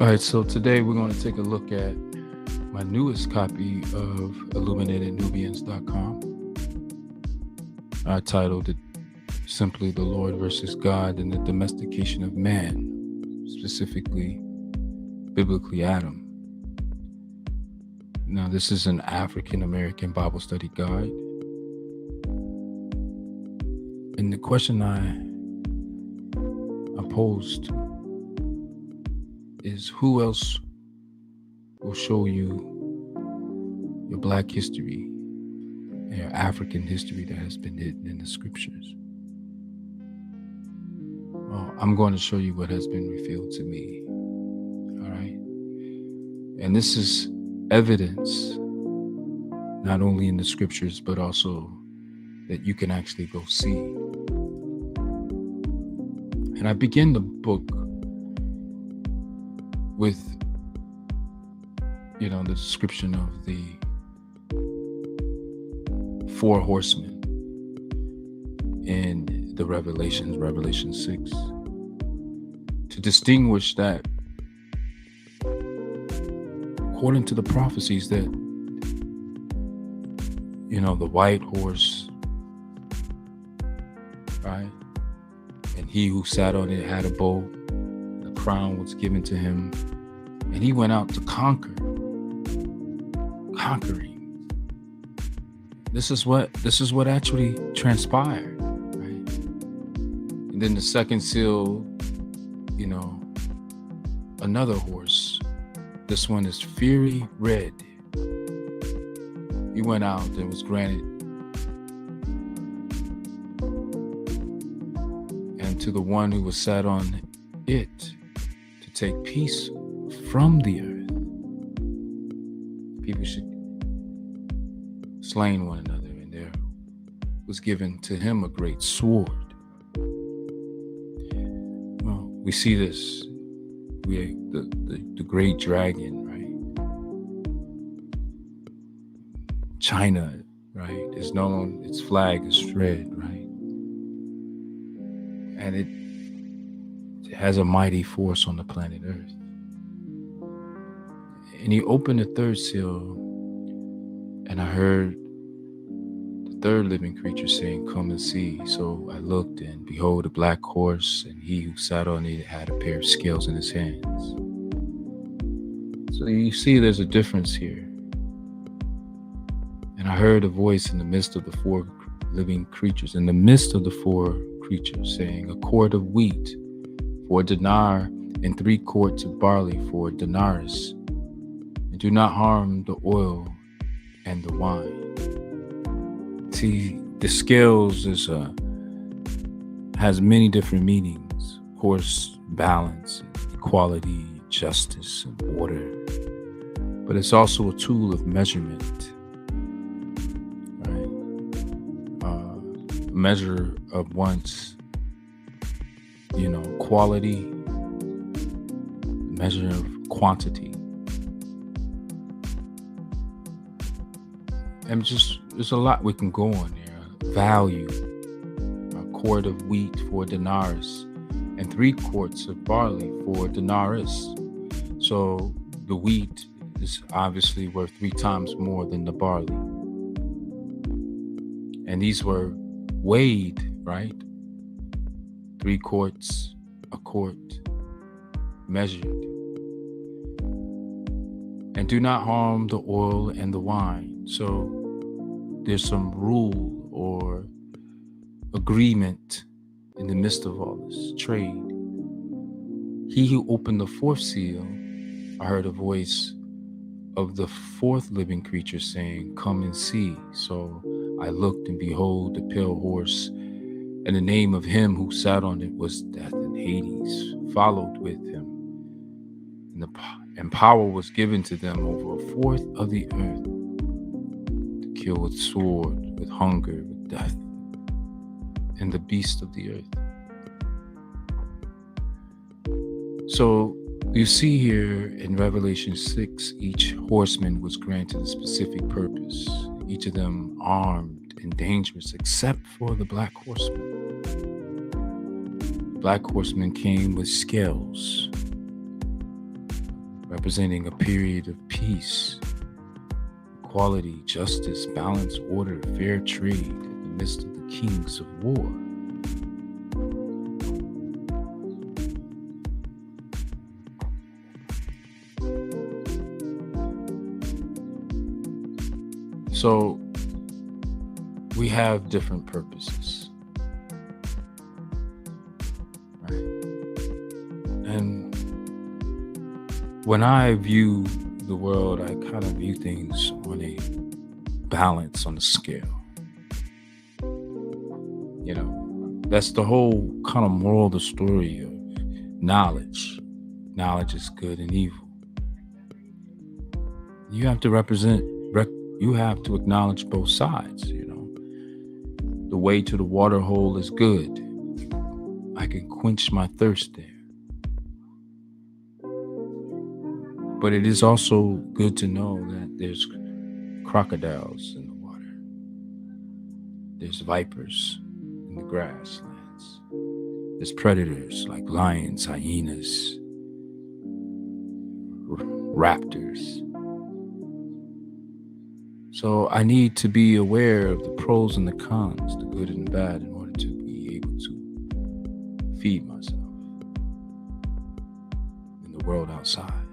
All right, so today we're going to take a look at my newest copy of IlluminatedNubians.com. I titled it simply The Lord versus God and the Domestication of Man, specifically, biblically Adam. Now, this is an African-American Bible study guide. And the question I posed is, who else will show you your Black history and your African history that has been hidden in the scriptures? Well, I'm going to show you what has been revealed to me. All right. And this is evidence, not only in the scriptures, but also that you can actually go see. And I begin the book with, the description of the four horsemen in the Revelation 6, to distinguish that, according to the prophecies, that, the white horse, right? And he who sat on it had a bow. The crown was given to him, and he went out to conquering. This is what actually transpired, right? And then the second seal, another horse. This one is fiery red. He went out and was granted, and to the one who was sat on it, to take peace from the earth. People should slain one another, and there was given to him a great sword. Well, we see this. The great dragon, right? China, right, is known. Its flag is red, right, and it has a mighty force on the planet Earth. And he opened the third seal, and I heard the third living creature saying, "Come and see." So I looked, and behold, a black horse, and he who sat on it had a pair of scales in his hands. So you see there's a difference here. And I heard a voice in the midst of the four living creatures, in the midst of the four creatures, saying, "A quart of wheat for a dinar, and 3 quarts of barley for a denarius. And do not harm the oil and the wine." See, the scales has many different meanings. Of course, balance, equality, justice, and order. But it's also a tool of measurement, right? A measure of one's, quality, measure of quantity. And there's a lot we can go on there. Value, a quart of wheat for a denarius, and 3 quarts of barley for a denarius. So the wheat is obviously worth 3 times more than the barley. And these were weighed, right? 3 quarts, a quart, measured. And do not harm the oil and the wine. So there's some rule or agreement in the midst of all this trade. He who opened the fourth seal, I heard a voice of the fourth living creature saying, "Come and see." So I looked, and behold, the pale horse, and the name of him who sat on it was Death, and Hades followed with him. And power was given to them over a fourth of the earth, to kill with sword, with hunger, with death, and the beast of the earth. So you see here in Revelation 6, each horseman was granted a specific purpose, each of them armed and dangerous, except for the black horseman. The black horseman came with scales, representing a period of peace, equality, justice, balance, order, fair trade in the midst of the kings of war. So we have different purposes, right? And when I view the world, I kind of view things on a balance, on a scale. That's the whole kind of moral of the story of knowledge. Knowledge is good and evil. You have to you have to acknowledge both sides. The way to the water hole is good. I can quench my thirst there. But it is also good to know that there's crocodiles in the water. There's vipers in the grasslands. There's predators like lions, hyenas, raptors. So I need to be aware of the pros and the cons, the good and the bad, in order to be able to feed myself in the world outside.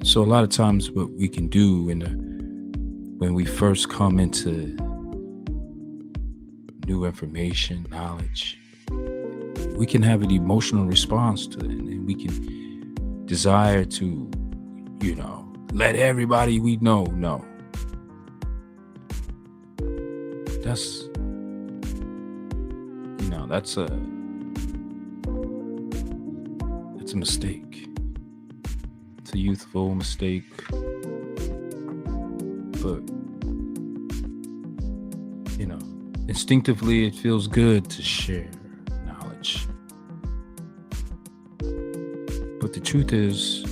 So a lot of times what we can do when we first come into new information, knowledge, we can have an emotional response to it, and we can desire to, let everybody we know. That's a mistake. It's a youthful mistake. but instinctively it feels good to share knowledge. But the truth is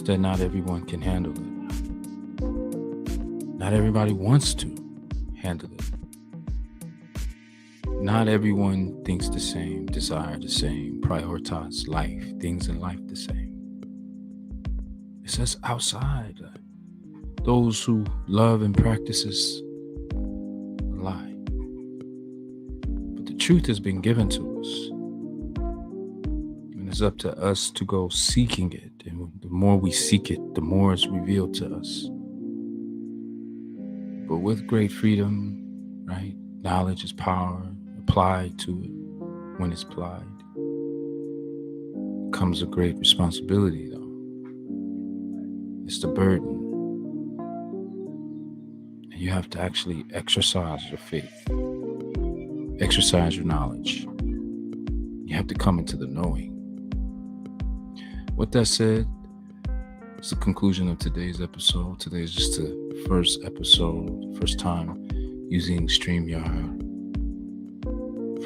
that not everyone can handle it. Not everybody wants to handle it. Not everyone thinks the same, desire the same, prioritize life, things in life the same. It says outside, those who love and practices lie. But the truth has been given to us. And it's up to us to go seeking it. And the more we seek it, the more it's revealed to us. But with great freedom, right? Knowledge is power. Applied to it when it's applied comes a great responsibility, though. It's the burden. And you have to actually exercise your faith, exercise your knowledge. You have to come into the knowing. With that said, it's the conclusion of today's episode. Today is just the first episode, first time using StreamYard.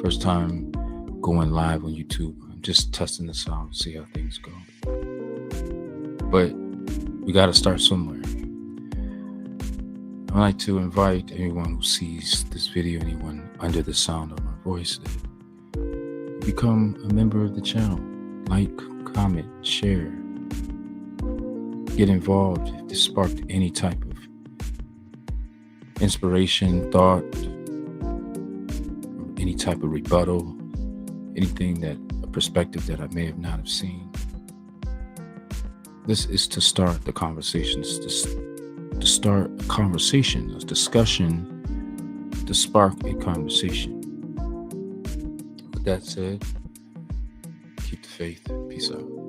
First time going live on YouTube. I'm just testing this out, see how things go. But we got to start somewhere. I'd like to invite anyone who sees this video, anyone under the sound of my voice, that become a member of the channel. Like, comment, share. Get involved if this sparked any type of inspiration, thought, any type of rebuttal, anything that a perspective that I may have not have seen. This is to start the conversations, to start a conversation, a discussion, to spark a conversation. With that said, keep the faith. Peace out.